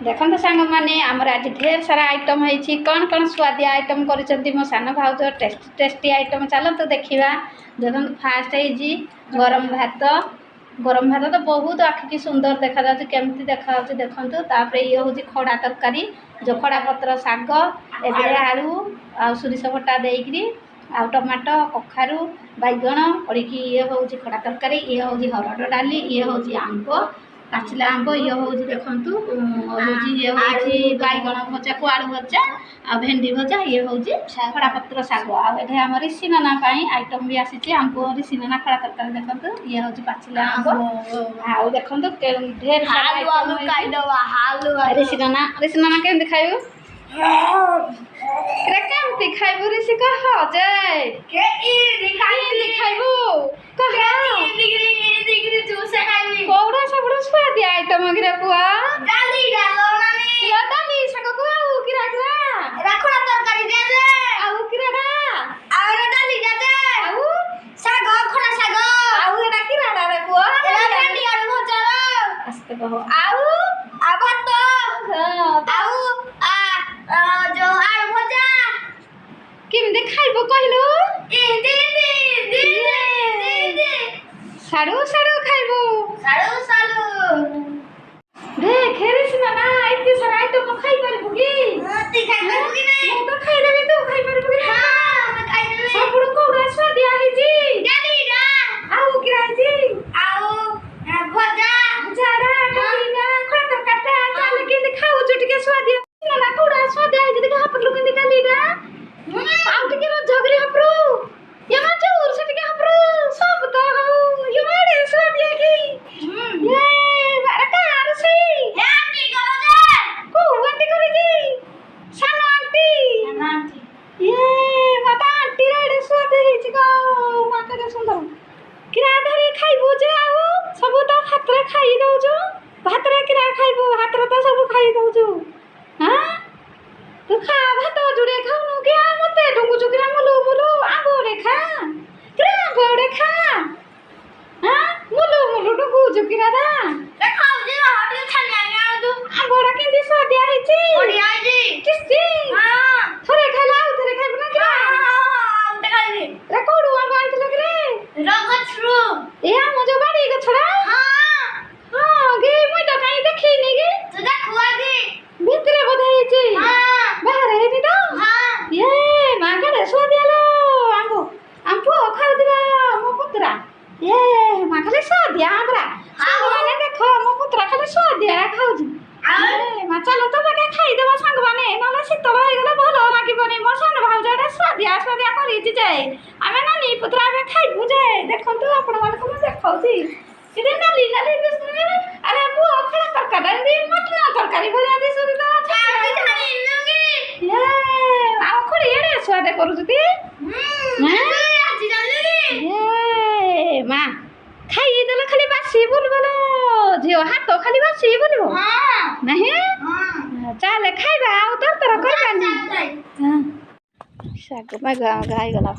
देखो सांग मैंने आमर आज ढेर सारा आइटम है कौन कौन स्वादिया आइटम कर मो सान भाउज टेस्टी टेस्टी आइटम चलते देखा देखो फास्ट है गरम भात तो बहुत आखिकी सुंदर देखा केमती देखा देखु ये हूँ खड़ा तरकारी जो खड़ा पत्र शाग एबे आलू आ सोरिष बटा देकरी आ टमाटो कखारू बैगण पड़ी ये हूँ खड़ा तरकारी ये हूँ हरड़ डाली ये हूँ आंब पाचिला आंब ये हूँ देखु ये हूँ बैगण भजा को आलू भजा आ भेंडी भजा ये हूँ खड़ा पत्र शाग आए आम ऋषि नाना आइटम भी आसी आंब ऋषि नाना खड़ा तरकारी देखो ये हूँ पाचिला आंब आ देखो ढेर ऋषि नाना केमती खाइबू केमती खाइबू ऋषि कह जाए खाइबू कौड़ा सबुठ स्वादिया आइटम गिरे पुआ डाली शाग को आउ किरा राखुड़ा तरकारी दे दे आउ किराडा आउ डाली दे दे आउ शाग खड़ा शाग आउ एटा किराडा रे पुआ एला भेंडी आलू भजा आस्ते कहो आउ भात आउ जो आलू भजा केमते खाइबो कहलु दे साडू खाइबो साडू देख ऋषि नाना इतने सारा आइटम खाई परबो की ती खाई परबो की नहीं तो खाई देबे तू खाई परबो की हां मैं खाई देबे सब कोड़ा स्वादिया है जी डालीडा आउ किरा जी आउ भजा भजाडा डालीडा खड़ा तरकाटा चल के खाऊ जो टिके स्वादिया नाना कोड़ा स्वादिया है जी हापर लोग के डालीडा आउ टिके झगरी हपरू यमा चोर से टिके हपरू सब तो ये मारे स्वादिया की ये बारा कार से आंटी करो जे को आंटी करे जी सानो आंटी ये माता आंटी रे स्वाद है जी को माका के सुंदर किरा धरी खाइबो जे आउ सब तो हाथ रे खाई दउ जो भात रे किरा खाइबो हाथ रे तो सब खाई दउ जो हां तू खा भात जुड़े खाउनु के मते डंगु चुकिरा मुलु आबो रे खा किरा आबो रे खा हां मुलु डंगु चुकिरा दा रे खाउ जे हटे छानी आया तू आबो रे केंदी स्वादिया है जी बढ़िया है जी टेस्टी हां थोड़े खाला थोड़े खाइबो ना किरा हां उते खाइबे रे कोडू आबो आइतले रे रगछरू ए हम जो बाड़ी गछरा हां हां गे मुई तो काई देखिनी गे तू देखुआ गे भीतरे बधाई छी हां बाहर है नी तो हां ये मागड़े स्वादिया लो आंबो खाउ दिला मो पुत्रा ये माखले स्वादिया आंबरा सांग माने देखो मो पुत्रा खाली स्वादिया खाउ जी ए मा चलो तो बाके खाई देबो सांग माने नले शीतल होई गले भलो लागिबनी मो सान भाउजडा स्वादिया करी जी जाए आमे नानी पुत्रा आमे खाइबु जे देखो तो आपण माने को देखौ जी सिदे नाली बिस्कुट अरे मो खला तरकारी दी मटना तरकारी भला दे सुनी तो छाड़ी छाड़ी लंगी ये आ खोड़ी एडे स्वाद करू जती आजी जाली ये मां खाई देला खाली बासी बोलबलो जियो हाथ तो खाली बासी बोलबो हां नहीं हां चले खाइबा आ तो तर करबानी हां साग में गाय गला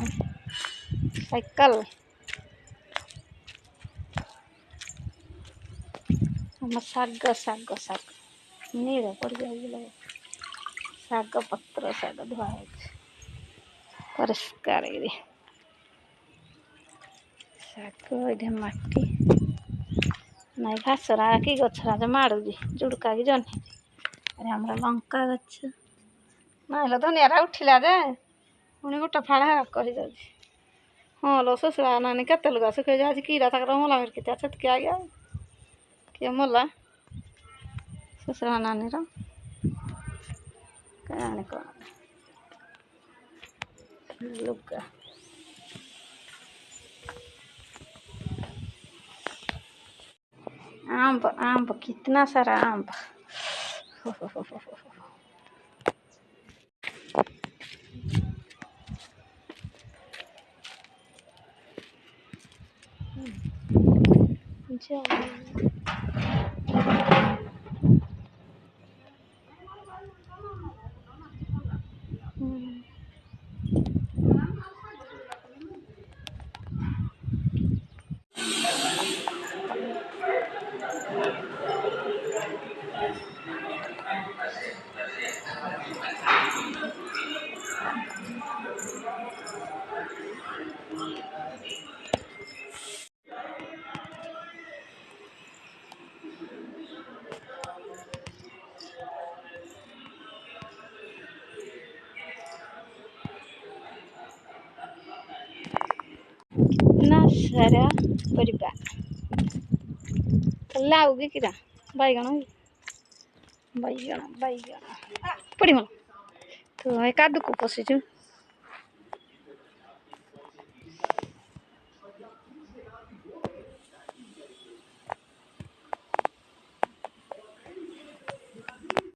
साइकिल हम साग नीरे पड़ जाए साग पत्र साग धुआ परिष्कार साग ये माटी नहीं घासरा कि गछरा जो माड़ुजी जुड़का कि जन्ही अरे हमारा लंका गछ ना धनिया उठिला जे पुणी गोटे फाड़ा कर हाँ लो ससुरा नानी केत लुगा सुखे जा कीरा तक मला मिर्की छतके आ गया किए मला ससुरा नानी कहानी कौन लुगा आंब कितना सारा आंब ନା ସାରା ପରିବା ଲାଉ କି କିରା ବାଇଗଣ ବାଇଗଣ ବାଇଗଣ ପଡ଼ିବ ତୁ ଏ କାଦୁକୁ ପଶିଛୁ